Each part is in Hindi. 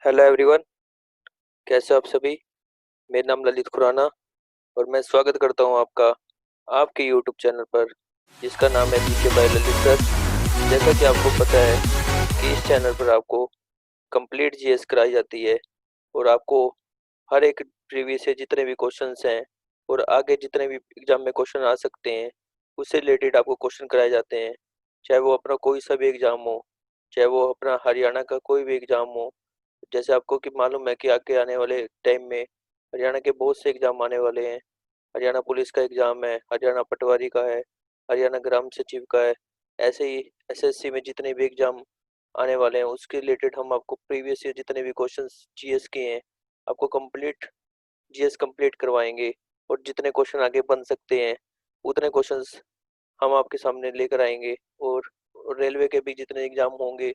Hello everyone. कैसे हो आप सभी। मेरा नाम ललित खुराना और मैं स्वागत करता हूं आपका आपके यूट्यूब चैनल पर जिसका नाम है जीके बाय ललित सर। जैसा कि आपको पता है कि इस चैनल पर आपको कंप्लीट जीएस कराई जाती है और आपको हर एक प्रीवियस से जितने भी क्वेश्चंस हैं और आगे जितने भी एग्जाम में क्वेश्चन आ सकते हैं उससे रिलेटेड आपको क्वेश्चन कराए जाते हैं। चाहे वो अपना कोई सा भी एग्जाम हो, चाहे वो अपना हरियाणा का कोई भी एग्जाम हो। जैसे आपको कि मालूम है कि आगे आने वाले टाइम में हरियाणा के बहुत से एग्जाम आने वाले हैं। हरियाणा पुलिस का एग्जाम है, हरियाणा पटवारी का है, हरियाणा ग्राम सचिव का है। ऐसे ही एसएससी में जितने भी एग्जाम आने वाले हैं उसके रिलेटेड हम आपको प्रीवियस ईयर जितने भी क्वेश्चंस जीएस के हैं आपको कंप्लीट जीएस कंप्लीट करवाएंगे। और जितने क्वेश्चन आगे बन सकते हैं उतने क्वेश्चंस हम आपके सामने लेकर आएंगे। और रेलवे के भी जितने एग्जाम होंगे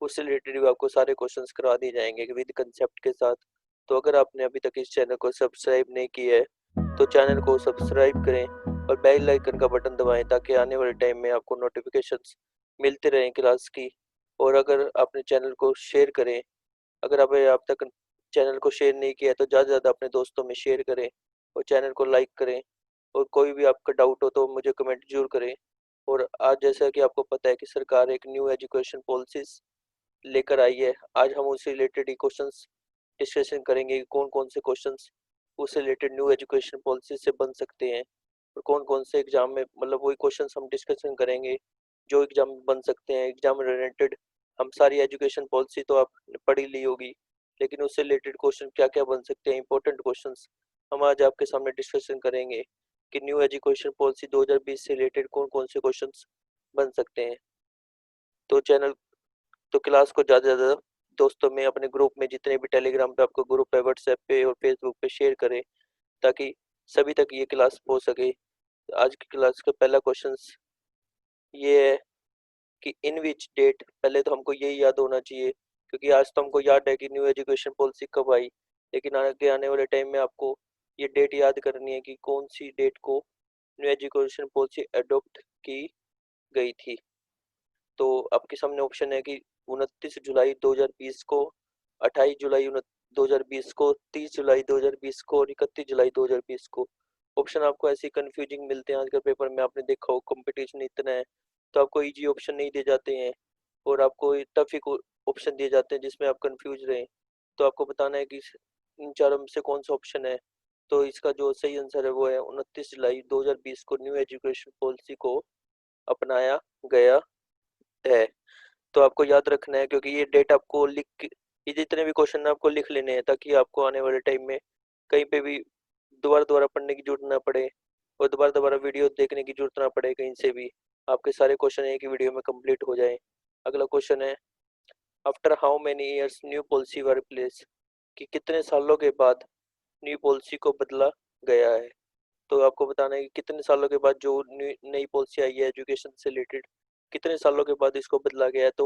उससे रिलेटेड भी आपको सारे क्वेश्चंस करवा दिए जाएंगे विद कंसेप्ट के साथ। तो अगर आपने अभी तक इस चैनल को सब्सक्राइब नहीं किया है तो चैनल को सब्सक्राइब करें और बेल आइकन का बटन दबाएं ताकि आने वाले टाइम में आपको नोटिफिकेशंस मिलते रहें क्लास की। और अगर आपने चैनल को शेयर करें, अगर आपने अब तक चैनल को शेयर नहीं किया है तो ज़्यादा से ज़्यादा अपने दोस्तों में शेयर करें और चैनल को लाइक करें। और कोई भी आपका डाउट हो तो मुझे कमेंट जरूर करें। और आज जैसा कि आपको पता है कि सरकार एक न्यू एजुकेशन पॉलिसीज लेकर आई है, आज हम उससे रिलेटेड ही क्वेश्चंस डिस्कशन करेंगे कि कौन कौन से क्वेश्चंस उससे रिलेटेड न्यू एजुकेशन पॉलिसी से बन सकते हैं और कौन कौन से एग्जाम में मतलब वही क्वेश्चंस हम डिस्कशन करेंगे जो एग्जाम में बन सकते हैं एग्जाम रिलेटेड। हम सारी एजुकेशन पॉलिसी तो आपने पढ़ ही ली होगी, लेकिन उससे रिलेटेड क्वेश्चन क्या क्या बन सकते हैं इंपॉर्टेंट क्वेश्चंस हम आज आपके सामने डिस्कशन करेंगे कि न्यू एजुकेशन पॉलिसी 2020 से रिलेटेड कौन कौन से क्वेश्चंस बन सकते हैं। तो चैनल तो क्लास को ज़्यादा से ज़्यादा दोस्तों में अपने ग्रुप में जितने भी टेलीग्राम पे आपको ग्रुप है व्हाट्सएप पे और फेसबुक पे शेयर करें ताकि सभी तक ये क्लास पहुंच सके। आज की क्लास का पहला क्वेश्चन ये है कि इन विच डेट, पहले तो हमको यही याद होना चाहिए क्योंकि आज तो हमको याद है कि न्यू एजुकेशन पॉलिसी कब आई, लेकिन आगे आने वाले टाइम में आपको ये डेट याद करनी है कि कौन सी डेट को न्यू एजुकेशन पॉलिसी अडॉप्ट की गई थी। तो आपके सामने ऑप्शन है कि 29 जुलाई 2020 को, 28 जुलाई 2020 को, 30 जुलाई 2020 को और 31 जुलाई 2020 को। ऑप्शन आपको ऐसे कंफ्यूजिंग मिलते हैं आजकल पेपर में, आपने देखा हो कंपटीशन इतना है तो आपको इजी ऑप्शन नहीं दिए जाते हैं और आपको टफ ही ऑप्शन दिए जाते हैं जिसमें आप कंफ्यूज रहें। तो आपको बताना है कि इन चारों में से कौन सा ऑप्शन है। तो इसका जो सही आंसर है वो है 29 जुलाई 2020 को न्यू एजुकेशन पॉलिसी को अपनाया गया है। तो आपको याद रखना है क्योंकि ये डेट आपको ये जितने भी क्वेश्चन आपको लिख लेने हैं ताकि आपको आने वाले टाइम में कहीं पे भी दोबारा दोबारा पढ़ने की जरूरत ना पड़े और दोबारा दोबारा वीडियो देखने की जरूरत ना पड़े कहीं से भी। आपके सारे क्वेश्चन एक ही वीडियो में कंप्लीट हो जाए। अगला क्वेश्चन है after how many years new policy were replace, कि कितने सालों के बाद न्यू पॉलिसी को बदला गया है। तो आपको बताना है कि कितने सालों के बाद जो नई पॉलिसी आई है एजुकेशन से रिलेटेड कितने सालों के बाद इसको बदला गया है। तो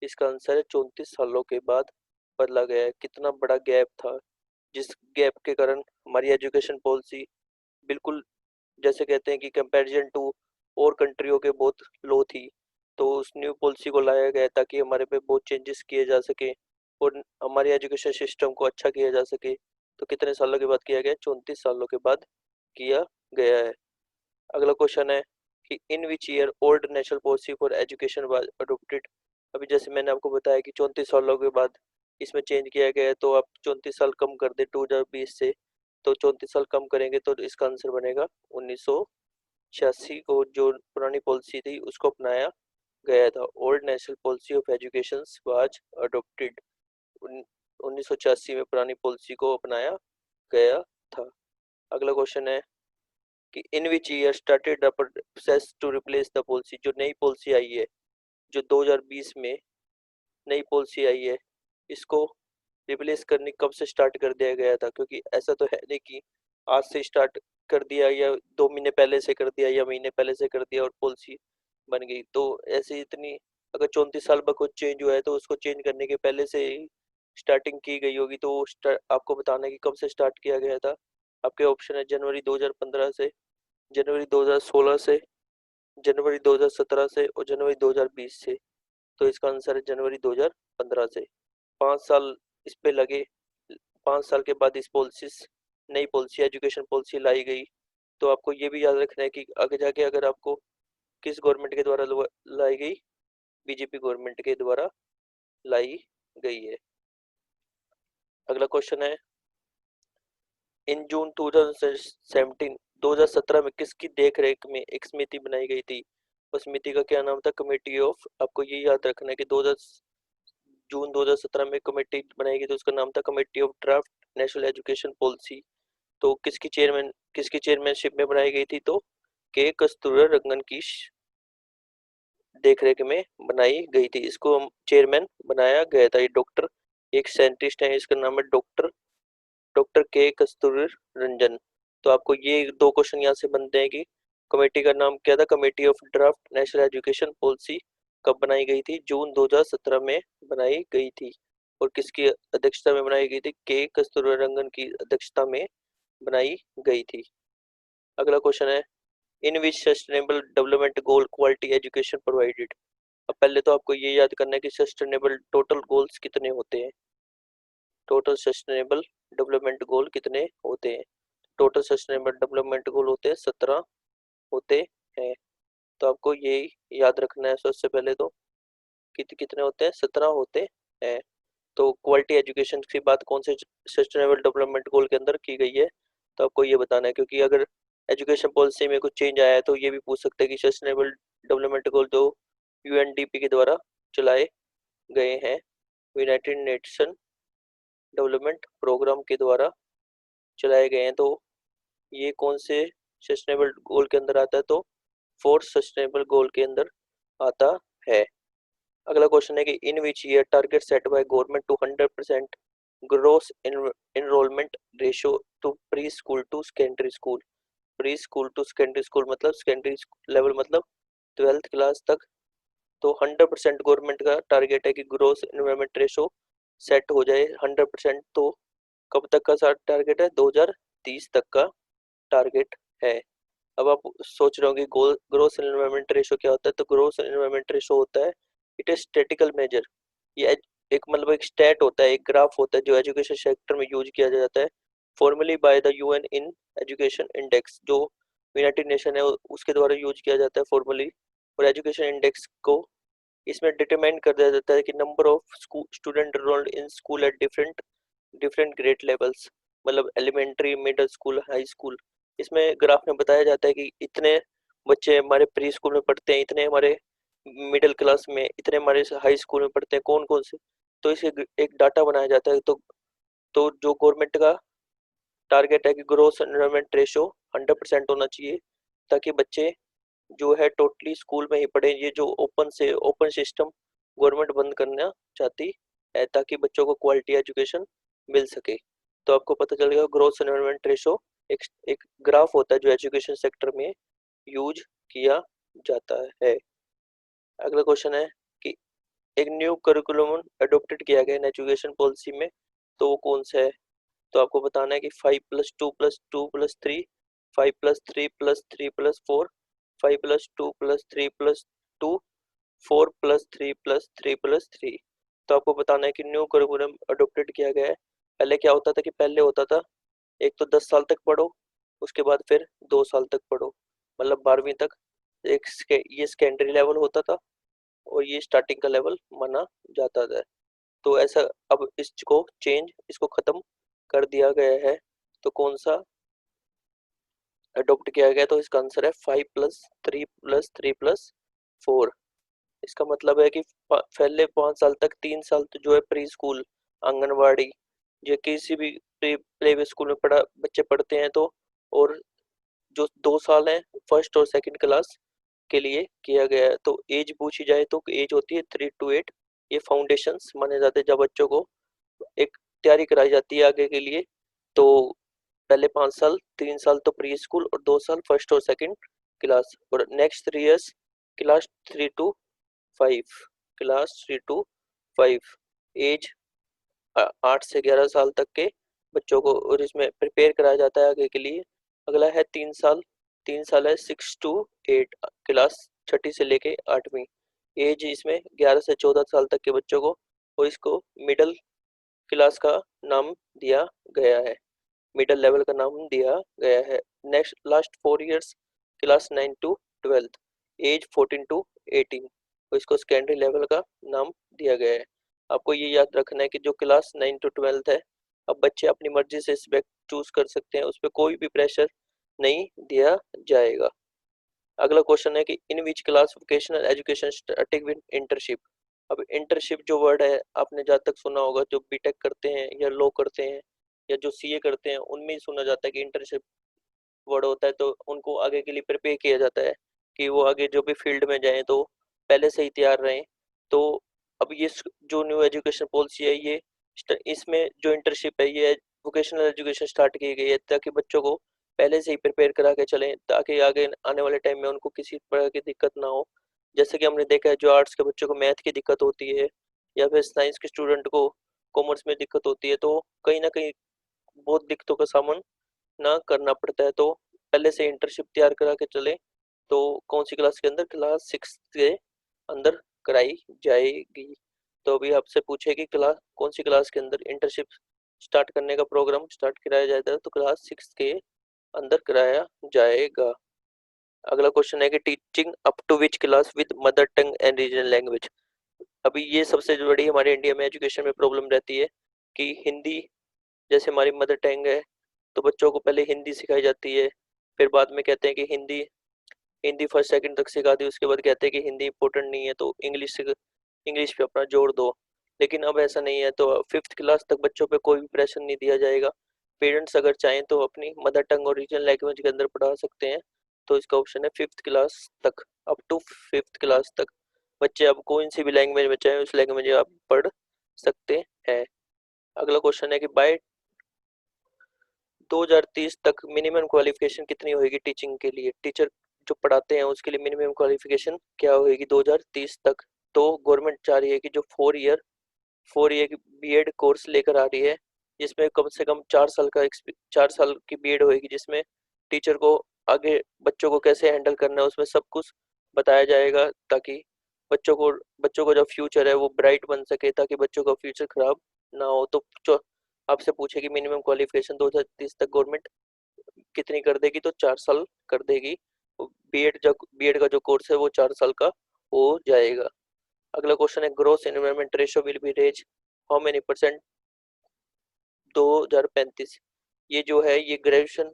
इसका आंसर है 34 सालों के बाद बदला गया है। कितना बड़ा गैप था जिस गैप के कारण हमारी एजुकेशन पॉलिसी बिल्कुल जैसे कहते हैं कि कंपैरिजन टू और कंट्रियों के बहुत लो थी। तो उस न्यू पॉलिसी को लाया गया ताकि हमारे पे बहुत चेंजेस किए जा सके और हमारे एजुकेशन सिस्टम को अच्छा किया जा सके। तो कितने सालों के बाद किया गया, 34 सालों के बाद किया गया है। अगला क्वेश्चन है कि in which year old national policy for education was adopted. अभी जैसे मैंने आपको बताया कि 34 सालों के बाद इसमें चेंज किया गया है तो आप 34 साल कम कर दे 2020 से, तो 34 साल कम करेंगे तो इसका आंसर बनेगा 1986 को जो पुरानी पॉलिसी थी उसको अपनाया गया था। Old national policy of education was adopted, 1986 में पुरानी पॉलिसी को अपनाया गया था। अगला क्वेश्चन है कि in which year started the process to replace the policy, जो नई पॉलिसी आई है जो 2020 में नई पॉलिसी आई है इसको रिप्लेस करने कब से स्टार्ट कर दिया गया था। क्योंकि ऐसा तो है नहीं कि आज से स्टार्ट कर दिया या 2 महीने पहले से कर दिया या महीने पहले से कर दिया और पॉलिसी बन गई। तो ऐसे इतनी अगर 34 साल बाद कुछ चेंज हुआ है तो उसको चेंज करने के पहले से ही स्टार्टिंग की गई होगी। तो आपको बताना है कि कब से स्टार्ट किया गया था। आपके ऑप्शन है जनवरी 2015 से, जनवरी 2016 से, जनवरी 2017 से और जनवरी 2020 से। तो इसका आंसर है जनवरी 2015 से। 5 साल इस पे लगे, 5 साल के बाद इस पॉलिसी, नई पॉलिसी एजुकेशन पॉलिसी लाई गई। तो आपको ये भी याद रखना है कि आगे जाके अगर आपको किस गवर्नमेंट के द्वारा लाई गई, बीजेपी गवर्नमेंट के द्वारा लाई गई है। अगला क्वेश्चन है, इन जून 2017 में किसकी देखरेख में एक समिति बनाई गई थी? उस समिति का क्या नाम था? कमेटी ऑफ, आपको ये याद रखना है कि जून 2017 में कमेटी बनाई गई थी, उसका नाम था committee of draft national education policy. तो किसकी चेयरमैनशिप में बनाई गई थी? तो के कस्तूरा रंगन की देखरेख में बनाई गई थी। इसको चेयरमैन बनाया गया था। ये डॉक्टर, एक साइंटिस्ट है, इसका नाम है डॉक्टर डॉक्टर के कस्तूरी रंजन। तो आपको ये दो क्वेश्चन यहाँ से बनते हैं कि कमेटी का नाम क्या था? Committee of draft national education policy कब बनाई गई थी? जून 2017 में बनाई गई थी। और किसकी अध्यक्षता में बनाई गई थी? के कस्तूरी रंगन की अध्यक्षता में बनाई गई थी। अगला क्वेश्चन है, in which sustainable development goal quality education provided. अब पहले तो आपको ये याद करना है कि सस्टेनेबल टोटल गोल्स कितने होते हैं। टोटल सस्टेनेबल डेवलपमेंट गोल कितने होते हैं? टोटल सस्टेनेबल डेवलपमेंट गोल होते हैं 17 होते हैं। तो आपको ये याद रखना है सबसे पहले तो कितने होते हैं? 17 होते हैं। तो क्वालिटी एजुकेशन की बात कौन से सस्टेनेबल डेवलपमेंट गोल के अंदर की गई है? तो आपको ये बताना है, क्योंकि अगर एजुकेशन पॉलिसी में कुछ चेंज आया है तो ये भी पूछ सकते हैं कि सस्टेनेबल डेवलपमेंट गोल जो यूएनडीपी के द्वारा चलाए गए हैं, यूनाइटेड नेशन डेवलपमेंट प्रोग्राम के द्वारा चलाए गए हैं, तो ये कौन से सस्टेनेबल गोल के अंदर आता है? तो फोर्थ सस्टेनेबल गोल के अंदर आता है। अगला क्वेश्चन है कि in which year target set by government to 100% gross enrolment ratio to preschool to secondary school. Preschool to secondary school मतलब सेकेंडरी लेवल मतलब 12th क्लास तक। तो 100% गवर्नमेंट का टारगेट है कि ग्रोस एनरोलमेंट रेशियो सेट हो जाए 100%। तो कब तक का टारगेट है? 2030 तक का टारगेट है। अब आप सोच रहे हो कि ग्रोस एनवायरनमेंट रेशो क्या होता है? तो ग्रोस एनवायरनमेंट रेशो होता है, इट इज स्टैटिकल मेजर। ये एक मतलब एक स्टैट होता है, एक ग्राफ होता है जो एजुकेशन सेक्टर में यूज किया जाता है, formally by the UN in education index, जो यूनाइटेड नेशन है उसके द्वारा यूज किया जाता है फॉर्मली। और एजुकेशन इंडेक्स को इसमें डिटरमाइन कर दिया जाता है कि number of student enrolled in school at different different grade levels, मतलब elementary, middle school, high school. इसमें ग्राफ में बताया जाता है कि इतने बच्चे हमारे प्री स्कूल में पढ़ते हैं, इतने हमारे मिडिल क्लास में, इतने हमारे हाई स्कूल में पढ़ते हैं, कौन कौन से। तो इसे एक डाटा बनाया जाता है। तो जो गवर्नमेंट का टारगेट है कि ग्रोस एनरोलमेंट रेशो 100% होना चाहिए, ताकि बच्चे जो है टोटली स्कूल में ही पढ़े। ये जो ओपन सिस्टम गवर्नमेंट बंद करना चाहती है, ताकि बच्चों को क्वालिटी एजुकेशन मिल सके। तो आपको पता चलेगा ग्रोथ एनवायरनमेंट रेशो एक ग्राफ होता है जो एजुकेशन सेक्टर में यूज किया जाता है। अगला क्वेश्चन है कि एक न्यू करिकुलम अडोप्टेड किया गया है एजुकेशन पॉलिसी में, तो वो कौन सा है? तो आपको बताना है कि 5+2+2+3, 5+3+3+4, 5+2+3+2, 4+3+3+3। तो आपको बताना है कि न्यू करिकुलम अडोप्टेड किया गया है। पहले क्या होता था कि पहले होता था एक तो 10 साल तक पढ़ो, उसके बाद फिर 2 साल तक पढ़ो, मतलब 12वीं तक। ये सेकेंडरी लेवल होता था और ये स्टार्टिंग का लेवल माना जाता था। तो ऐसा अब इसको खत्म कर दिया गया है। तो कौन सा अडॉप्ट किया गया? तो इसका आंसर है 5+3+3+4। इसका मतलब है कि पहले 5 साल तक 3 साल तो जो है प्री स्कूल, आंगनवाड़ी, या किसी भी प्ले वे स्कूल में बच्चे पढ़ते हैं। तो और जो 2 साल है फर्स्ट और सेकंड क्लास के लिए किया गया है। तो एज पूछी जाए तो एज होती है 3 to 8। ये फाउंडेशंस माने जाते हैं जब बच्चों को एक तैयारी कराई जाती है आगे के लिए। तो पहले 5 साल, 3 साल तो प्री स्कूल और 2 साल फर्स्ट और सेकंड क्लास, और next 3 years class 3 to 5, class 3 to 5 age 8 से 11 साल तक के बच्चों को, और इसमें प्रिपेयर कराया जाता है आगे के लिए। अगला है 3 साल, 3 साल है 6 to 8, क्लास छठी से लेके 8वीं एज, इसमें 11 से 14 साल तक के बच्चों को। और इसको मिडल क्लास का नाम दिया गया है? मिडिल लेवल का नाम दिया गया है। Next last 4 years class 9 to 12, age 14 to 18, तो इसको सेकेंडरी लेवल का नाम दिया गया है। आपको ये याद रखना है कि जो क्लास 9 to 12 है, अब बच्चे अपनी मर्जी से सब्जेक्ट चूज कर सकते हैं, उस पर कोई भी प्रेशर नहीं दिया जाएगा। अगला क्वेश्चन है कि in which class vocational education starting with internship. अब इंटर्नशिप जो वर्ड है, आपने जहाँ तक सुना होगा, जो बीटेक करते हैं या लॉ करते हैं या जो सीए करते हैं, उनमें ही सुना जाता है कि इंटर्नशिप वर्ड होता है, तो उनको आगे के लिए प्रिपेयर किया जाता है कि वो आगे जो भी फील्ड में जाएं तो पहले से ही तैयार रहें। तो अब ये जो न्यू एजुकेशन पॉलिसी है, ये इसमें जो इंटर्नशिप है, ये वोकेशनल एजुकेशन स्टार्ट की गई है ताकि बच्चों को पहले से ही प्रिपेयर करा के चलें, ताकि आगे आने वाले टाइम में उनको किसी प्रकार की दिक्कत ना हो। जैसे कि हमने देखा है, जो आर्ट्स के बच्चों को मैथ की दिक्कत होती है या फिर साइंस के स्टूडेंट को कॉमर्स में दिक्कत होती है, तो कहीं ना कहीं बहुत दिक्कतों का सामना ना करना पड़ता है। तो पहले से इंटर्नशिप तैयार करा के चले, तो कौन सी क्लास के अंदर? क्लास 6 के अंदर कराई जाएगी। तो अभी आपसे पूछे कि क्लास कौन सी क्लास के अंदर इंटर्नशिप स्टार्ट करने का प्रोग्राम स्टार्ट कराया जाता है, तो क्लास 6 के अंदर कराया जाएगा। अगला क्वेश्चन है कि teaching up to which class with mother tongue and regional language. अभी ये सबसे जो बड़ी हमारे इंडिया में एजुकेशन में प्रॉब्लम रहती है कि हिंदी जैसे हमारी मदर टंग है, तो बच्चों को पहले हिंदी सिखाई जाती है, फिर बाद में कहते हैं कि हिंदी हिंदी फर्स्ट सेकंड तक सिखा दी, उसके बाद कहते हैं कि हिंदी इंपॉर्टेंट नहीं है तो इंग्लिश पे अपना जोर दो। लेकिन अब ऐसा नहीं है, तो फिफ्थ क्लास तक बच्चों पे कोई भी प्रेशर नहीं दिया जाएगा। पेरेंट्स अगर चाहें तो अपनी मदर टंग और रीजनल लैंग्वेज के अंदर पढ़ा सकते हैं। तो इसका ऑप्शन है फिफ्थ क्लास तक, अप टू फिफ्थ क्लास तक बच्चे अब कौन सी भी लैंग्वेज में चाहे उस लैंग्वेज आप पढ़ सकते हैं। अगला क्वेश्चन है कि बाय 2030 तक मिनिमम क्वालिफिकेशन कितनी होगी टीचिंग के लिए? टीचर जो पढ़ाते हैं उसके लिए मिनिमम क्वालिफिकेशन क्या होगी 2030 तक? तो गवर्नमेंट चाह रही है कि जो 4 ईयर की बीएड कोर्स लेकर आ रही है, जिसमें कम से कम 4 साल का 4 साल की बीएड होगी, जिसमें टीचर को आगे बच्चों को कैसे हैंडल करना है उसमें सब कुछ बताया जाएगा, ताकि बच्चों को जो फ्यूचर है वो ब्राइट बन सके, ताकि बच्चों का फ्यूचर खराब ना हो। तो जो आपसे पूछे कि मिनिमम क्वालिफिकेशन 2030 तक गवर्नमेंट कितनी कर देगी, तो 4 साल कर देगी। बीएड का जो कोर्स है वो 4 साल का हो जाएगा। अगला क्वेश्चन है gross environment ratio will be raise how many percent 2035। ये जो है, ये ग्रेजुएशन,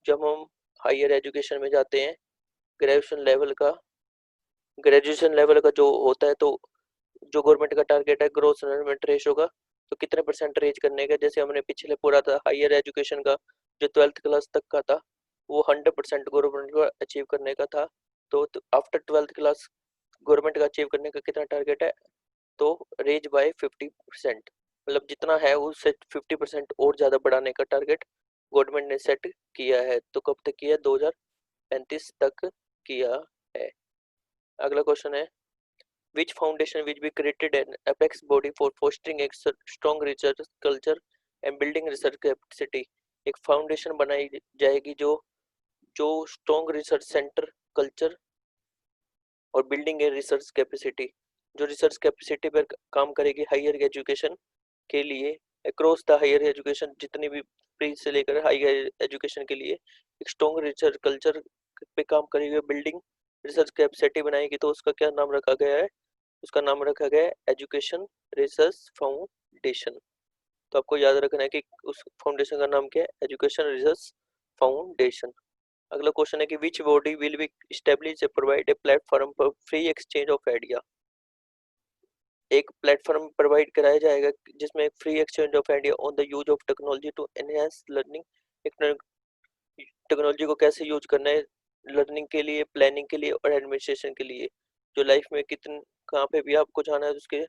जब हम हायर एजुकेशन में जाते हैं, ग्रेजुएशन लेवल का जो होता है, तो जो गवर्नमेंट का टारगेट है ग्रोस इन्वायरमेंट रेशियो का, तो कितने परसेंट रेज करने का, जैसे हमने पिछले पूरा था हायर एजुकेशन का, जो 12th क्लास तक का था, वो 100% गवर्नमेंट को अचीव करने का था। तो आफ्टर 12th क्लास गवर्नमेंट का अचीव करने का कितना टारगेट है? तो रेज बाय 50%, मतलब जितना है उससे 50% और ज़्यादा बढ़ाने का टारगेट गवर्नमेंट ने सेट किया है। तो कब तक किया? 2035 तक किया है। अगला क्वेश्चन है which foundation will be created an apex body for fostering a strong research culture and building research capacity। एक फाउंडेशन बनाई जाएगी जो जो स्ट्रॉन्ग रिसर्च सेंटर कल्चर और बिल्डिंग ए रिसर्च कैपेसिटी, जो रिसर्च कैपेसिटी पर काम करेगी हायर एजुकेशन के लिए, अक्रॉस द हायर एजुकेशन, जितनी भी प्री से लेकर हायर एजुकेशन के लिए एक स्ट्रॉन्ग रिसर्च कल्चर पे काम करेगी, बिल्डिंग रिसर्च कैपेसिटी बनाएगी। तो उसका क्या नाम रखा गया है? उसका नाम रखा गया है एजुकेशन रिसर्च फाउंडेशन। तो आपको याद रखना है कि उस फाउंडेशन का नाम क्या है? Education research foundation. अगला क्वेश्चन है कि which body will be establish provide a platform for free exchange of idea. एक प्लेटफॉर्म प्रोवाइड कराया जाएगा जिसमें free exchange of idea on the use of technology to enhance learning. Technology को कैसे यूज करना है लर्निंग के लिए, प्लानिंग के लिए और एडमिनिस्ट्रेशन के लिए, जो लाइफ में कितन कहाँ पे भी आपको जाना है उसके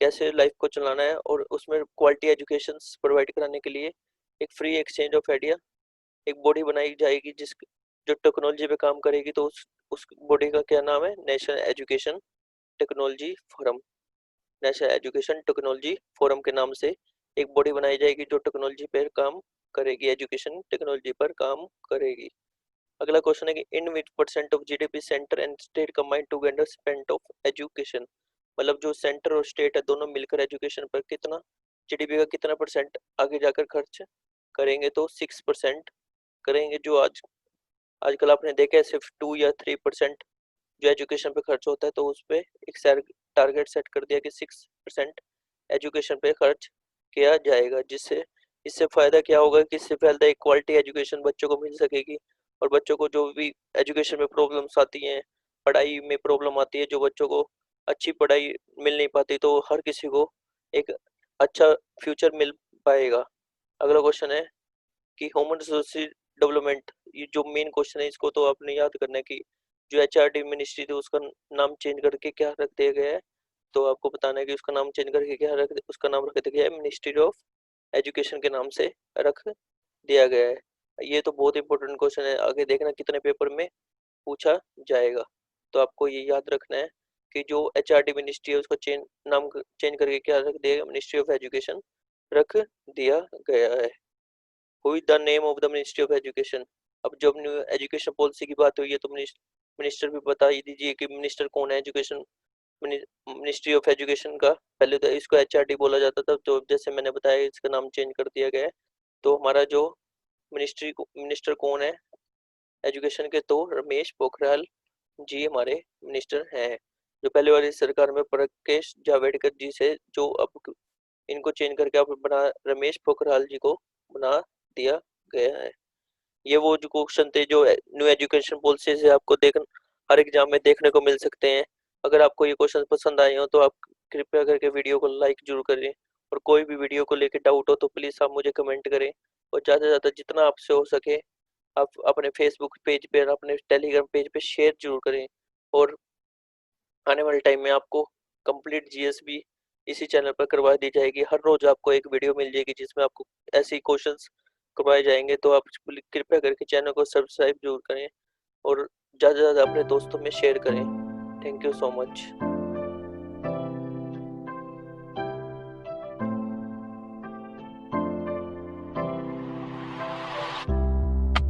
कैसे लाइफ को चलाना है, और उसमें क्वालिटी एजुकेशन प्रोवाइड कराने के लिए एक फ्री एक्सचेंज ऑफ आइडिया एक बॉडी बनाई जाएगी जिस जो टेक्नोलॉजी पे काम करेगी। तो उस बॉडी का क्या नाम है? National education technology forum. National education technology forum के नाम से एक बॉडी बनाई जाएगी जो टेक्नोलॉजी पर काम करेगी, एजुकेशन टेक्नोलॉजी पर काम करेगी। अगला क्वेश्चन है कि in which percent of GDP centre and state combined together spend of education. मतलब जो सेंटर और स्टेट है दोनों मिलकर एजुकेशन पर कितना जीडीपी का कितना परसेंट आगे जाकर खर्च करेंगे, तो 6% करेंगे। जो आजकल आपने देखा है सिर्फ 2 या 3% जो एजुकेशन पे खर्च होता है, तो उस पे एक टारगेट सेट कर दिया कि 6% एजुकेशन पे खर्च किया जाएगा। जिससे इससे फायदा क्या होगा कि इससे फायदा एक क्वालिटी एजुकेशन बच्चों को मिल सकेगी, और बच्चों को जो भी एजुकेशन में प्रॉब्लम्स आती हैं, पढ़ाई में प्रॉब्लम आती है, जो बच्चों को अच्छी पढ़ाई मिल नहीं पाती, तो हर किसी को एक अच्छा फ्यूचर मिल पाएगा। अगला क्वेश्चन है कि ह्यूमन रिसोर्स डेवलपमेंट, ये जो मेन क्वेश्चन है इसको तो आपने याद करना है कि जो एचआरडी मिनिस्ट्री थी उसका नाम चेंज करके क्या रख दिया गया है। तो आपको बताना है कि उसका नाम चेंज करके क्या उसका नाम रख दिया गया है, मिनिस्ट्री ऑफ एजुकेशन के नाम से रख दिया गया है। ये तो बहुत इंपॉर्टेंट क्वेश्चन है, आगे देखना कितने पेपर में पूछा जाएगा। तो आपको ये याद रखना है कि जो एचआरडी मिनिस्ट्री है उसका नाम चेंज करके क्या रख दिया गया, मिनिस्ट्री ऑफ एजुकेशन रख दिया गया है। Who is the name of the ministry of education. अब जब न्यू एजुकेशन पॉलिसी की बात हुई है, तो मिनिस्टर भी बता ही दीजिए कि मिनिस्टर कौन है एजुकेशन, मिनिस्ट्री ऑफ एजुकेशन का। पहले तो इसको एचआरडी बोला जाता था, तो जैसे मैंने बताया इसका नाम चेंज कर दिया गया है। तो हमारा जो मिनिस्टर कौन है एजुकेशन के, तो रमेश पोखरियाल जी हमारे मिनिस्टर हैं। जो पहले वाली सरकार में प्रकाश जावड़ेकर जी से जो अब इनको चेंज करके अब बना रमेश पोखरियाल जी को बना दिया गया है। ये वो जो क्वेश्चन थे जो न्यू एजुकेशन पॉलिसी से आपको हर एग्जाम में देखने को मिल सकते हैं। अगर आपको ये क्वेश्चन पसंद आए हो तो आप कृपया करके वीडियो को लाइक जरूर करें, और कोई भी वीडियो को लेकर डाउट हो तो प्लीज आप मुझे कमेंट करें, और ज़्यादा से ज़्यादा जितना आपसे हो सके आप अपने फेसबुक पेज पे और अपने टेलीग्राम पेज पे शेयर जरूर करें। और आने वाले टाइम में आपको कंप्लीट जीएस भी इसी चैनल पर करवा दी जाएगी। हर रोज आपको एक वीडियो मिल जाएगी जिसमें आपको ऐसे क्वेश्चंस करवाए जाएंगे। तो आप कृपया करके चैनल को सब्सक्राइब जरूर करें, और ज़्यादा से ज़्यादा अपने दोस्तों में शेयर करें। Thank you so much.